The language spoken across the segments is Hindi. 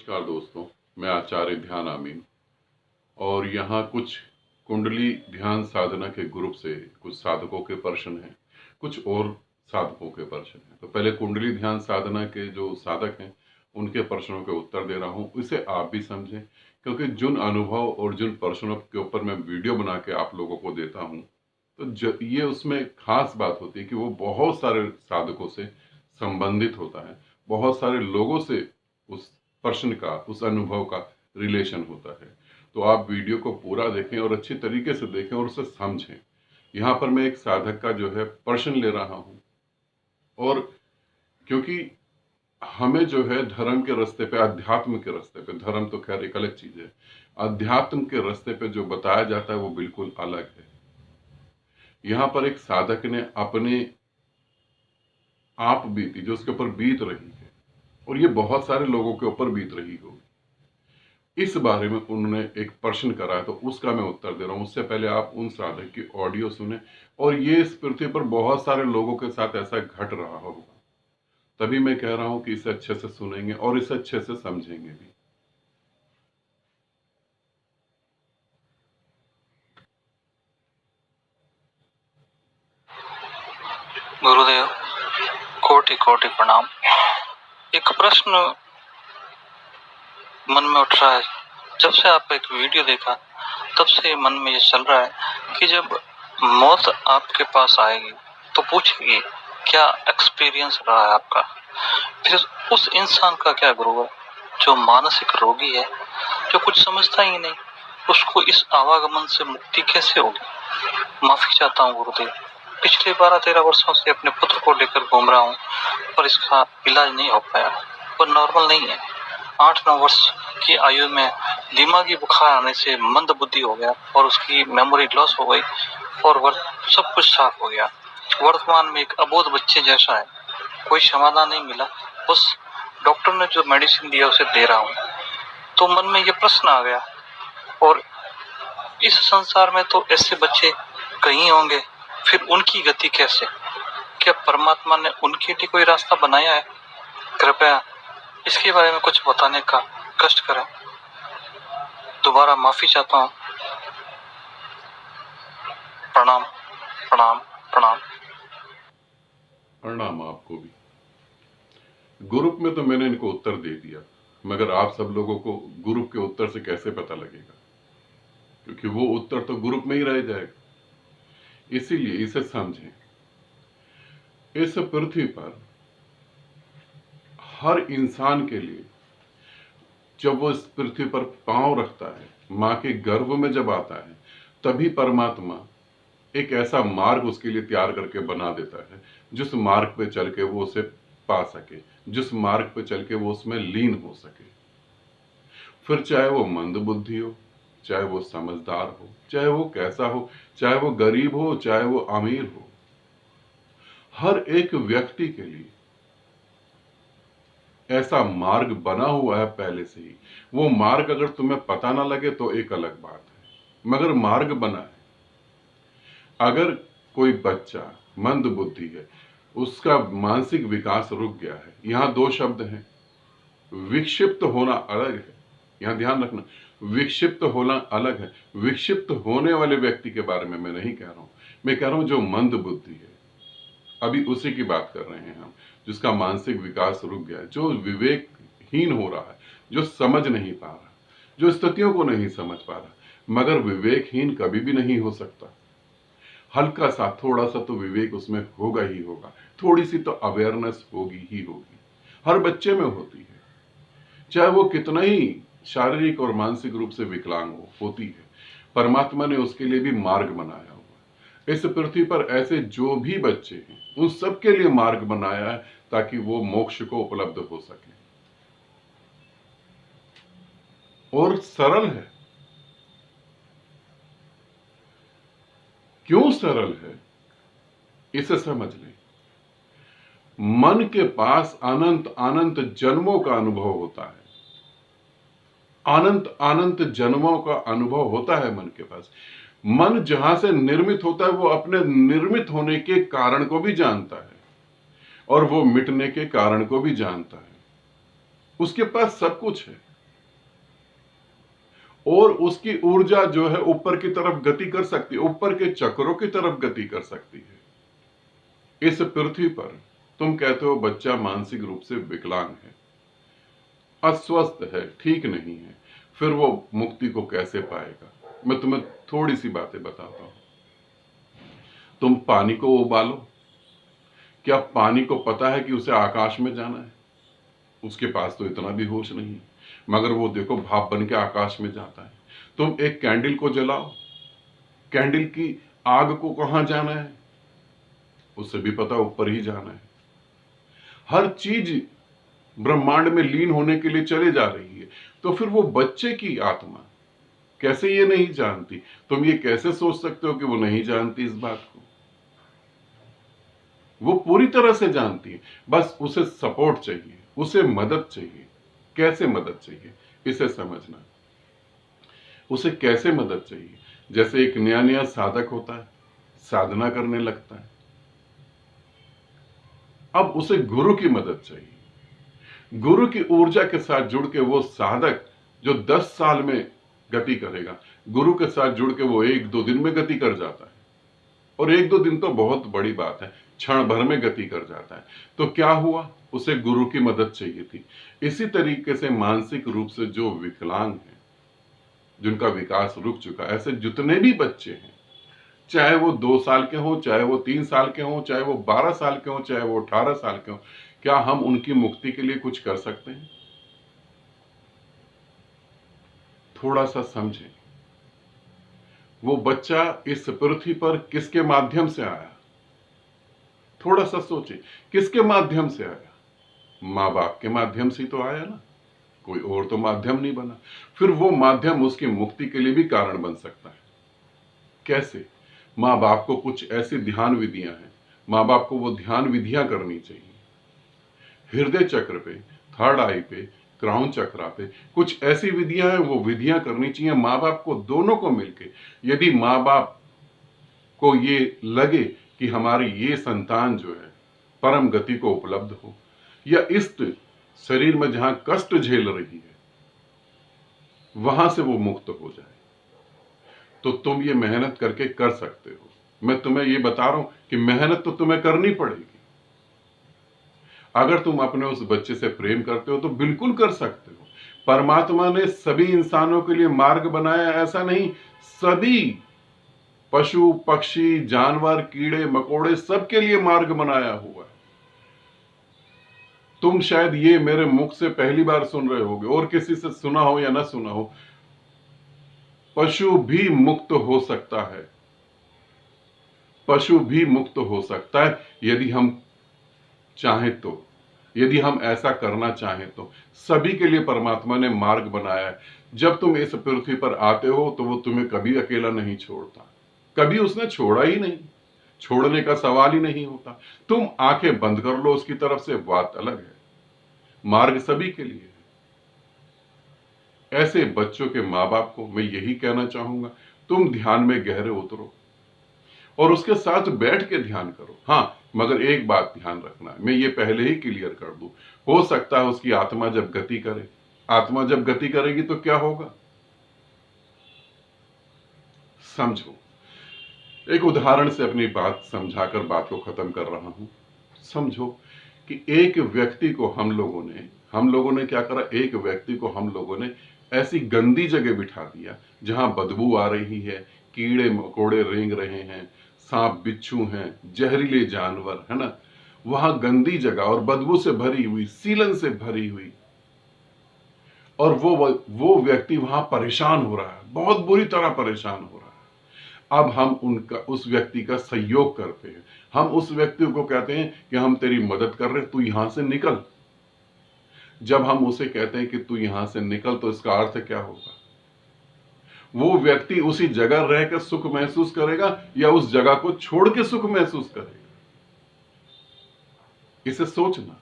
नमस्कार दोस्तों, मैं आचार्य ध्यान आमीन और यहाँ कुछ कुंडली ध्यान साधना के ग्रुप से कुछ साधकों के प्रश्न हैं, कुछ और साधकों के प्रश्न हैं। तो पहले कुंडली ध्यान साधना के जो साधक हैं उनके प्रश्नों के उत्तर दे रहा हूँ, इसे आप भी समझें क्योंकि जिन अनुभव और जिन प्रश्नों के ऊपर मैं वीडियो बना के आप लोगों को देता हूँ तो ये उसमें खास बात होती है कि वो बहुत सारे साधकों से संबंधित होता है, बहुत सारे लोगों से उस प्रश्न का, उस अनुभव का रिलेशन होता है। तो आप वीडियो को पूरा देखें और अच्छी तरीके से देखें और उसे समझें। यहाँ पर मैं एक साधक का जो है प्रश्न ले रहा हूँ और क्योंकि हमें जो है धर्म के रास्ते पे, अध्यात्म के रास्ते पे, धर्म तो खैर एक अलग चीज है, अध्यात्म के रास्ते पे जो बताया जाता है वो बिल्कुल अलग है। यहाँ पर एक साधक ने अपने आप बीती, जो उसके ऊपर बीत रही है और ये बहुत सारे लोगों के ऊपर बीत रही होगी, इस बारे में उन्होंने एक प्रश्न करा है, तो उसका मैं उत्तर दे रहा हूं। उससे पहले आप उन साधक की ऑडियो सुने और ये इस पृथ्वी पर बहुत सारे लोगों के साथ ऐसा घट रहा होगा, तभी मैं कह रहा हूं कि इसे अच्छे से सुनेंगे और इसे अच्छे से समझेंगे भी। गुरुदेव, कोटि कोटि प्रणाम। एक प्रश्न मन में उठ रहा है, जब से आपका एक वीडियो देखा तब से मन में ये चल रहा है कि जब मौत आपके पास आएगी तो पूछेगी क्या एक्सपीरियंस रहा है आपका। फिर उस इंसान का क्या गुरु है जो मानसिक रोगी है, जो कुछ समझता ही नहीं, उसको इस आवागमन से मुक्ति कैसे होगी। माफी चाहता हूँ गुरुदेव, पिछले 12-13 वर्षों से अपने पुत्र को लेकर घूम रहा हूँ पर इसका इलाज नहीं हो पाया। वो नॉर्मल नहीं है। 8-9 वर्ष की आयु में दिमागी बुखार आने से मंद बुद्धि हो गया और उसकी मेमोरी लॉस हो गई और सब कुछ साफ हो गया। वर्तमान में एक अबोध बच्चे जैसा है, कोई समाधान नहीं मिला, बस डॉक्टर ने जो मेडिसिन दिया उसे दे रहा हूँ। तो मन में ये प्रश्न आ गया, और इस संसार में तो ऐसे बच्चे कहीं होंगे, फिर उनकी गति कैसे? क्या परमात्मा ने उनके लिए कोई रास्ता बनाया है? कृपया इसके बारे में कुछ बताने का कष्ट करें। दोबारा माफी चाहता हूँ। प्रणाम प्रणाम प्रणाम। प्रणाम आपको भी। ग्रुप में तो मैंने इनको उत्तर दे दिया, मगर आप सब लोगों को ग्रुप के उत्तर से कैसे पता लगेगा, क्योंकि वो उत्तर तो ग्रुप में ही रह जाएगा। इसीलिए इसे समझें। इस पृथ्वी पर हर इंसान के लिए जब वो इस पृथ्वी पर पांव रखता है, मां के गर्भ में जब आता है, तभी परमात्मा एक ऐसा मार्ग उसके लिए तैयार करके बना देता है जिस मार्ग पे चल के वो उसे पा सके, जिस मार्ग पे चल के वो उसमें लीन हो सके। फिर चाहे वो मंद बुद्धि हो, चाहे वो समझदार हो, चाहे वो कैसा हो, चाहे वो गरीब हो, चाहे वो अमीर हो, हर एक व्यक्ति के लिए ऐसा मार्ग बना हुआ है पहले से ही। वो मार्ग अगर तुम्हें पता ना लगे तो एक अलग बात है, मगर मार्ग बना है। अगर कोई बच्चा मंद बुद्धि है, उसका मानसिक विकास रुक गया है, यहां दो शब्द हैं, विक्षिप्त होना अलग है, यहां ध्यान रखना, विक्षिप्त होना अलग है। विक्षिप्त होने वाले व्यक्ति के बारे में मैं नहीं कह रहा हूं, मैं कह रहा हूं जो मंद बुद्धि है, अभी उसी की बात कर रहे हैं हम, जिसका मानसिक विकास रुक गया है, जो विवेकहीन हो रहा है, जो समझ नहीं पा रहा, जो स्थितियों को नहीं समझ पा रहा। मगर विवेकहीन कभी भी नहीं हो सकता। हल्का सा, थोड़ा सा तो विवेक उसमें होगा ही होगा, थोड़ी सी तो अवेयरनेस होगी ही होगी, हर बच्चे में होती है, चाहे वो कितना ही शारीरिक और मानसिक रूप से विकलांग हो, होती है। परमात्मा ने उसके लिए भी मार्ग बनाया हुआ है। इस पृथ्वी पर ऐसे जो भी बच्चे हैं उन सबके लिए मार्ग बनाया है ताकि वो मोक्ष को उपलब्ध हो सके। और सरल है। क्यों सरल है इसे समझ लें। मन के पास अनंत अनंत जन्मों का अनुभव होता है, अनंत अनंत जन्मों का अनुभव होता है मन के पास। मन जहां से निर्मित होता है वो अपने निर्मित होने के कारण को भी जानता है और वो मिटने के कारण को भी जानता है। उसके पास सब कुछ है। और उसकी ऊर्जा जो है ऊपर की तरफ गति कर सकती है, ऊपर के चक्रों की तरफ गति कर सकती है। इस पृथ्वी पर तुम कहते हो बच्चा मानसिक रूप से विकलांग है, अस्वस्थ है, ठीक नहीं है, फिर वो मुक्ति को कैसे पाएगा? मैं तुम्हें थोड़ी सी बातें बताता हूं। तुम पानी को उबालो, क्या पानी को पता है कि उसे आकाश में जाना है? उसके पास तो इतना भी होश नहीं, मगर वो देखो भाप बन के आकाश में जाता है। तुम एक कैंडल को जलाओ, कैंडल की आग को कहां जाना है? उसे भी पता ऊपर ही जाना है। हर चीज ब्रह्मांड में लीन होने के लिए चले जा रही है, तो फिर वो बच्चे की आत्मा कैसे ये नहीं जानती? तुम ये कैसे सोच सकते हो कि वो नहीं जानती इस बात को? वो पूरी तरह से जानती है, बस उसे सपोर्ट चाहिए, उसे मदद चाहिए। कैसे मदद चाहिए इसे समझना। उसे कैसे मदद चाहिए? जैसे एक नया नया साधक होता है, साधना करने लगता है, अब उसे गुरु की मदद चाहिए। गुरु की ऊर्जा के साथ जुड़ के वो साधक जो 10 साल में गति करेगा, गुरु के साथ जुड़ के वो 1-2 दिन में गति कर जाता है। और 1-2 दिन तो बहुत बड़ी बात है, क्षण भर में गति कर जाता है। तो क्या हुआ? उसे गुरु की मदद चाहिए थी। इसी तरीके से मानसिक रूप से जो विकलांग हैं, जिनका विकास रुक चुका, ऐसे जितने भी बच्चे हैं, चाहे वो 2 साल के हों, चाहे वो 3 साल के हों, चाहे वो 12 साल के हों, चाहे वो 18 साल के हों, क्या हम उनकी मुक्ति के लिए कुछ कर सकते हैं? थोड़ा सा समझें। वो बच्चा इस पृथ्वी पर किसके माध्यम से आया? थोड़ा सा सोचें, किसके माध्यम से आया? माँ बाप के माध्यम से ही तो आया ना, कोई और तो माध्यम नहीं बना। फिर वो माध्यम उसकी मुक्ति के लिए भी कारण बन सकता है। कैसे? माँ बाप को कुछ ऐसी ध्यान विधियां हैं, माँ बाप को वो ध्यान विधियां करनी चाहिए। हृदय चक्र पे, थर्ड आई पे, क्राउन चक्रा पे कुछ ऐसी विधियां हैं, वो विधियां करनी चाहिए माँ बाप को, दोनों को मिलके। यदि माँ बाप को ये लगे कि हमारी ये संतान जो है परम गति को उपलब्ध हो, या इस शरीर में जहां कष्ट झेल रही है वहां से वो मुक्त हो जाए, तो तुम ये मेहनत करके कर सकते हो। मैं तुम्हें ये बता रहा हूं कि मेहनत तो तुम्हें करनी पड़ेगी। अगर तुम अपने उस बच्चे से प्रेम करते हो तो बिल्कुल कर सकते हो। परमात्मा ने सभी इंसानों के लिए मार्ग बनाया, ऐसा नहीं, सभी पशु पक्षी जानवर कीड़े मकोड़े सबके लिए मार्ग बनाया हुआ है। तुम शायद ये मेरे मुख से पहली बार सुन रहे होगे, और किसी से सुना हो या ना सुना हो, पशु भी मुक्त हो सकता है। पशु भी मुक्त हो सकता है यदि हम चाहें तो, यदि हम ऐसा करना चाहें तो। सभी के लिए परमात्मा ने मार्ग बनाया है। जब तुम इस पृथ्वी पर आते हो तो वो तुम्हें कभी अकेला नहीं छोड़ता, कभी उसने छोड़ा ही नहीं, छोड़ने का सवाल ही नहीं होता। तुम आंखें बंद कर लो उसकी तरफ से, बात अलग है। मार्ग सभी के लिए है। ऐसे बच्चों के माँ बाप को मैं यही कहना चाहूंगा, तुम ध्यान में गहरे उतरो और उसके साथ बैठ के ध्यान करो। हाँ, मगर एक बात ध्यान रखना, मैं ये पहले ही क्लियर कर दूं, हो सकता है उसकी आत्मा जब गति करे, आत्मा जब गति करेगी तो क्या होगा समझो। एक उदाहरण से अपनी बात समझाकर बात को खत्म कर रहा हूं। समझो कि एक व्यक्ति को हम लोगों ने क्या करा, एक व्यक्ति को हम लोगों ने ऐसी गंदी जगह बिठा दिया जहां बदबू आ रही है, कीड़े मकोड़े रेंग रहे हैं, सांप बिच्छू हैं, जहरीले जानवर है ना, वहां गंदी जगह और बदबू से भरी हुई, सीलन से भरी हुई, और वो व्यक्ति वहां परेशान हो रहा है, बहुत बुरी तरह परेशान हो रहा है। अब हम उस व्यक्ति का सहयोग करते हैं, हम उस व्यक्ति को कहते हैं कि हम तेरी मदद कर रहे हैं, तू यहां से निकल। जब हम उसे कहते हैं कि तू यहां से निकल, तो इसका अर्थ क्या होगा? वो व्यक्ति उसी जगह रहकर सुख महसूस करेगा या उस जगह को छोड़ के सुख महसूस करेगा? इसे सोचना।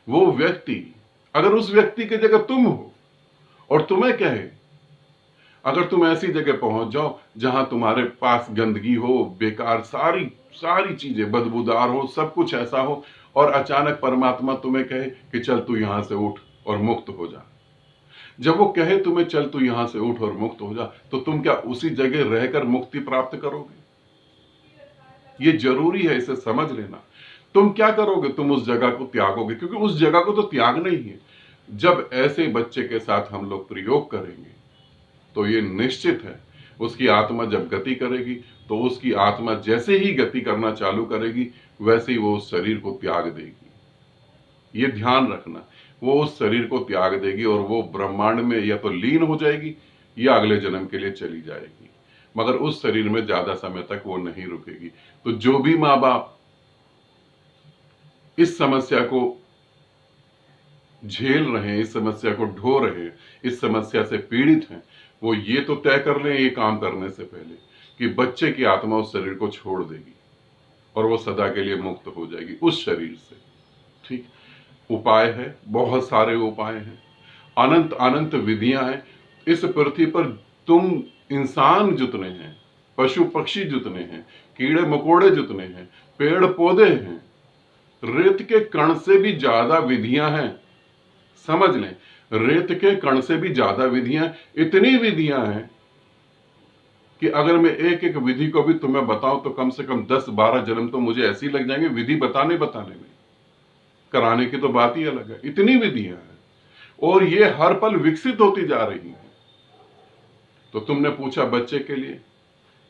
वो व्यक्ति, अगर उस व्यक्ति की जगह तुम हो और तुम्हें कहे, अगर तुम ऐसी जगह पहुंच जाओ जहां तुम्हारे पास गंदगी हो, बेकार सारी चीजें बदबूदार हो, सब कुछ ऐसा हो, और अचानक परमात्मा तुम्हें कहे कि चल तू यहां से उठ और मुक्त हो जा, जब वो कहे तुम्हें चल तू यहां से उठ और मुक्त हो जा, तो तुम क्या उसी जगह रहकर मुक्ति प्राप्त करोगे? ये जरूरी है, इसे समझ लेना। तुम क्या करोगे? तुम उस जगह को त्यागोगे, क्योंकि उस जगह को तो त्यागना ही है। जब ऐसे बच्चे के साथ हम लोग प्रयोग करेंगे तो ये निश्चित है, उसकी आत्मा जब गति करेगी तो उसकी आत्मा जैसे ही गति करना चालू करेगी वैसे ही वो उस शरीर को त्याग देगी। ये ध्यान रखना, वो उस शरीर को त्याग देगी और वो ब्रह्मांड में या तो लीन हो जाएगी या अगले जन्म के लिए चली जाएगी, मगर उस शरीर में ज्यादा समय तक वो नहीं रुकेगी। तो जो भी माँ बाप इस समस्या को झेल रहे हैं, इस समस्या को ढो रहे हैं, इस समस्या से पीड़ित हैं, वो ये तो तय कर लें ये काम करने से पहले कि बच्चे की आत्मा उस शरीर को छोड़ देगी और वो सदा के लिए मुक्त हो जाएगी उस शरीर से। ठीक, उपाय है, बहुत सारे उपाय हैं, अनंत अनंत विधियां हैं। इस पृथ्वी पर तुम इंसान जितने हैं, पशु पक्षी जितने हैं, कीड़े मकोड़े जितने हैं, पेड़ पौधे हैं, रेत के कण से भी ज्यादा विधियां हैं। समझ लें, रेत के कण से भी ज्यादा विधियां, इतनी विधियां हैं कि अगर मैं एक एक विधि को भी तुम्हें बताऊं तो कम से कम 10-12 जन्म तो मुझे ऐसे ही लग जाएंगे विधि बताने में। कराने की तो बात ही अलग है, इतनी विधियां हैं और ये हर पल विकसित होती जा रही हैं। तो तुमने पूछा बच्चे के लिए,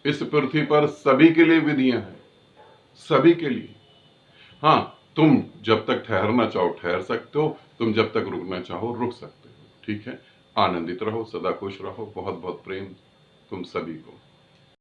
इस पृथ्वी पर सभी के लिए विधियां हैं, सभी के लिए। हाँ, तुम जब तक ठहरना चाहो ठहर सकते हो, तुम जब तक रुकना चाहो रुक सकते हो। ठीक है, आनंदित रहो, सदा खुश रहो। बहुत बहुत प्रेम तुम सभी को।